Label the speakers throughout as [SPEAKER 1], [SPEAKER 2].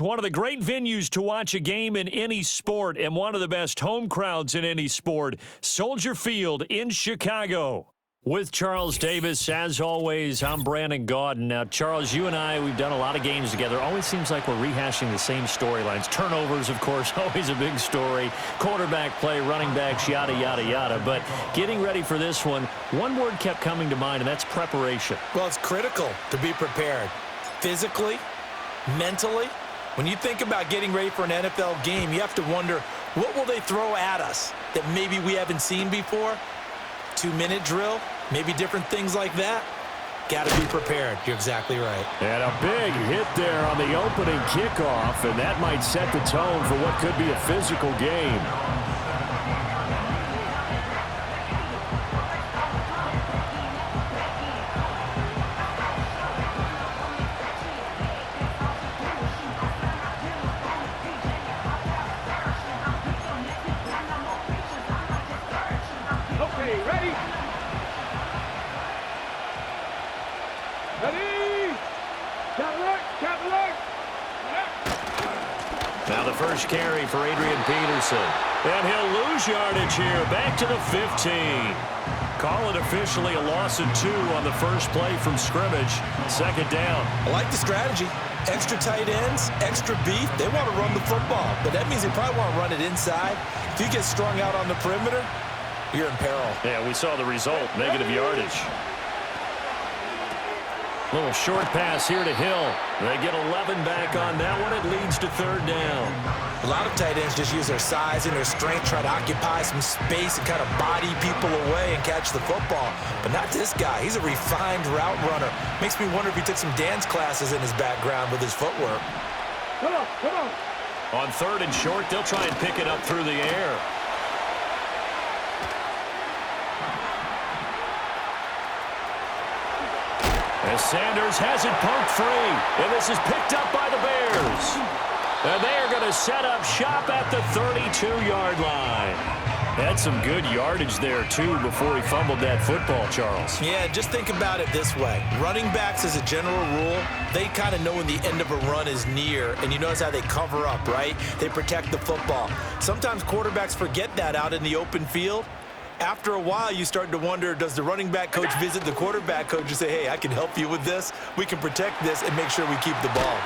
[SPEAKER 1] One of the great venues to watch a game in any sport and one of the best home crowds in any sport, Soldier Field in Chicago. With Charles Davis, as always, I'm Brandon Gaudin. Now, Charles, you and I, we've done a lot of games together. Always seems like we're rehashing the same storylines. Turnovers, of course, always a big story. Quarterback play, running backs, yada, yada, yada. But getting ready for this one word kept coming to mind, and that's preparation.
[SPEAKER 2] Well, it's critical to be prepared physically, mentally. When you think about getting ready for an NFL game, you have to wonder, what will they throw at us that maybe we haven't seen before? 2-minute drill, maybe different things like that. Got to be prepared. You're exactly right.
[SPEAKER 1] And a big hit there on the opening kickoff, and that might set the tone for what could be a physical game. Now the first carry for Adrian Peterson. And he'll lose yardage here. Back to the 15. Call it officially a loss of 2 on the first play from scrimmage. Second down.
[SPEAKER 2] I like the strategy. Extra tight ends, extra beef. They want to run the football, but that means they probably want to run it inside. If you get strung out on the perimeter, you're in peril.
[SPEAKER 1] Yeah, we saw the result. Negative yardage. Little short pass here to Hill. They get 11 back on that one. It leads to third down.
[SPEAKER 2] A lot of tight ends just use their size and their strength, try to occupy some space and kind of body people away and catch the football. But not this guy. He's a refined route runner. Makes me wonder if he took some dance classes in his background with his footwork.
[SPEAKER 3] Come on.
[SPEAKER 1] On third and short, they'll try and pick it up through the air. As Sanders has it poked free. And this is picked up by the Bears. And they are going to set up shop at the 32-yard line. Had some good yardage there, too, before he fumbled that football, Charles.
[SPEAKER 2] Yeah, just think about it this way. Running backs, as a general rule, they kind of know when the end of a run is near, and you notice how they cover up, right? They protect the football. Sometimes quarterbacks forget that out in the open field. After a while, you start to wonder, does the running back coach visit the quarterback coach and say, hey, I can help you with this. We can protect this and make sure we keep the ball.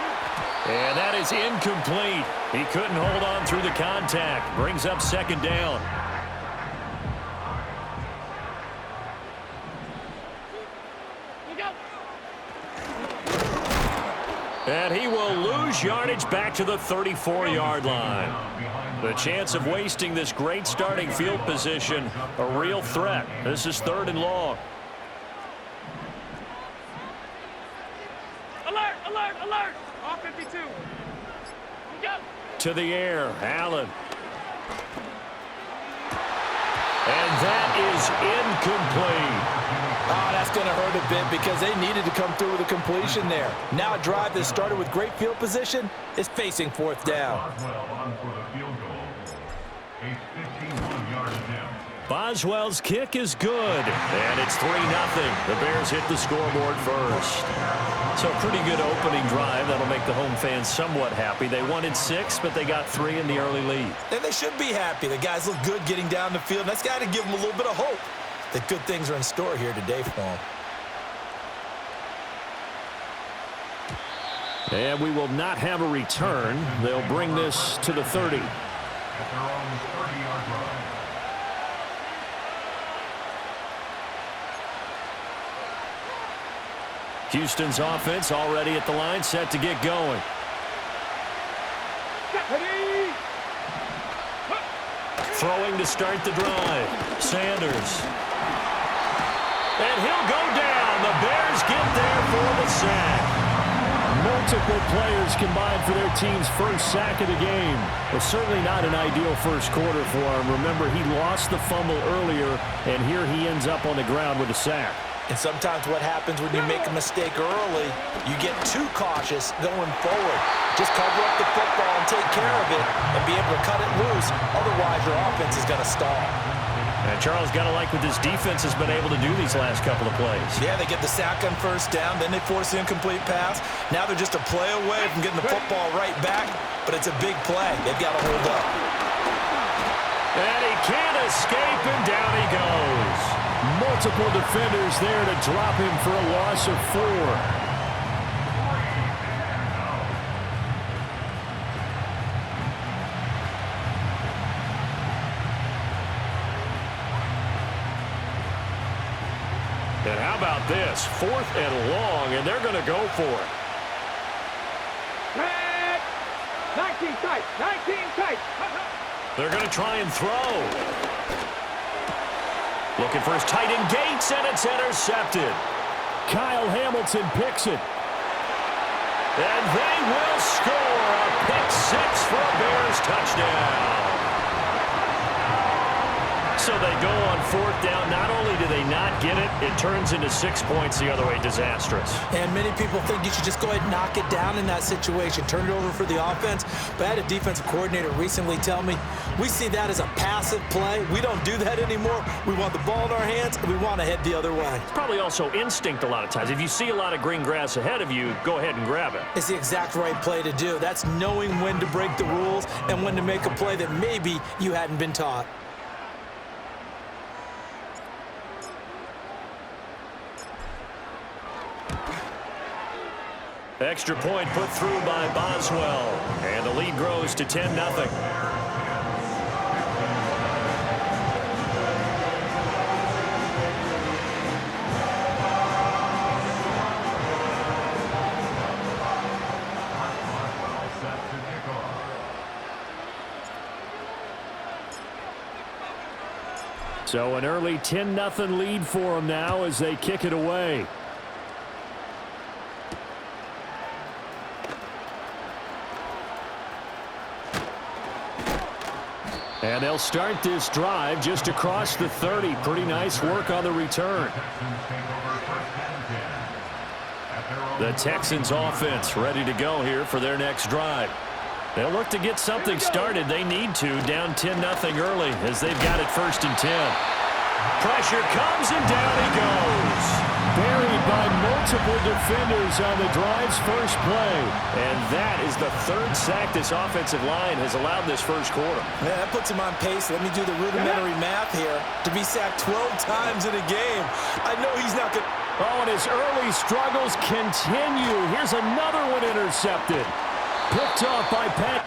[SPEAKER 1] And that is incomplete. He couldn't hold on through the contact. Brings up second down. And he will lose yardage back to the 34-yard line. The chance of wasting this great starting field position, a real threat. This is third and long.
[SPEAKER 3] Alert, alert, alert. All 52. Go.
[SPEAKER 1] To the air, Allen. And that is incomplete.
[SPEAKER 2] Oh, that's going to hurt a bit because they needed to come through with a completion there. Now a drive that started with great field position is facing fourth down.
[SPEAKER 1] Boswell's kick is good, and it's 3-0. The Bears hit the scoreboard first. So a pretty good opening drive. That'll make the home fans somewhat happy. They wanted 6, but they got 3 in the early lead.
[SPEAKER 2] And they should be happy. The guys look good getting down the field. That's got to give them a little bit of hope that good things are in store here today for them.
[SPEAKER 1] And we will not have a return. They'll bring this to the 30. Houston's offense already at the line, set to get going. Throwing to start the drive. Sanders. And he'll go down. The Bears get there for the sack. Multiple players combined for their team's first sack of the game. Well, certainly not an ideal first quarter for him. Remember, he lost the fumble earlier, and here he ends up on the ground with a sack.
[SPEAKER 2] And sometimes what happens when you make a mistake early, you get too cautious going forward. Just cover up the football and take care of it and be able to cut it loose. Otherwise, your offense is going to stall.
[SPEAKER 1] And Charles, got to like what this defense has been able to do these last couple of plays.
[SPEAKER 2] Yeah, they get the sack on first down, then they force the incomplete pass. Now they're just a play away from getting the football right back, but it's a big play. They've got to hold up.
[SPEAKER 1] And he can't escape, and down he goes.
[SPEAKER 4] Multiple defenders there to drop him for a loss of 4.
[SPEAKER 1] And how about this? 4th and long, and they're going to go for it.
[SPEAKER 3] Red. 19 tight. 19 tight.
[SPEAKER 1] They're going to try and throw. Looking for his tight end Gates, and it's intercepted.
[SPEAKER 4] Kyle Hamilton picks it.
[SPEAKER 1] And they will score a pick 6 for a Bears touchdown. So they go on 4th down. Not only do they not get it, it turns into 6 points the other way. Disastrous.
[SPEAKER 2] And many people think you should just go ahead and knock it down in that situation. Turn it over for the offense. But I had a defensive coordinator recently tell me, we see that as a passive play. We don't do that anymore. We want the ball in our hands, and we want to head the other way.
[SPEAKER 1] It's probably also instinct a lot of times. If you see a lot of green grass ahead of you, go ahead and grab it.
[SPEAKER 2] It's the exact right play to do. That's knowing when to break the rules and when to make a play that maybe you hadn't been taught.
[SPEAKER 1] Extra point put through by Boswell. And the lead grows to 10-0.
[SPEAKER 4] So an early 10-0 lead for them now as they kick it away. And they'll start this drive just across the 30. Pretty nice work on the return.
[SPEAKER 1] The Texans offense ready to go here for their next drive. They'll look to get something started. They need to, down 10-0 early as they've got it 1st and 10. Pressure comes and down he goes.
[SPEAKER 4] Buried by multiple defenders on the drive's first play.
[SPEAKER 1] And that is the 3rd sack this offensive line has allowed this first quarter.
[SPEAKER 2] Yeah, that puts him on pace. Let me do the rudimentary math here. To be sacked 12 times in a game, I know he's not going to...
[SPEAKER 4] Oh, and his early struggles continue. Here's another one intercepted. Picked off by Pat.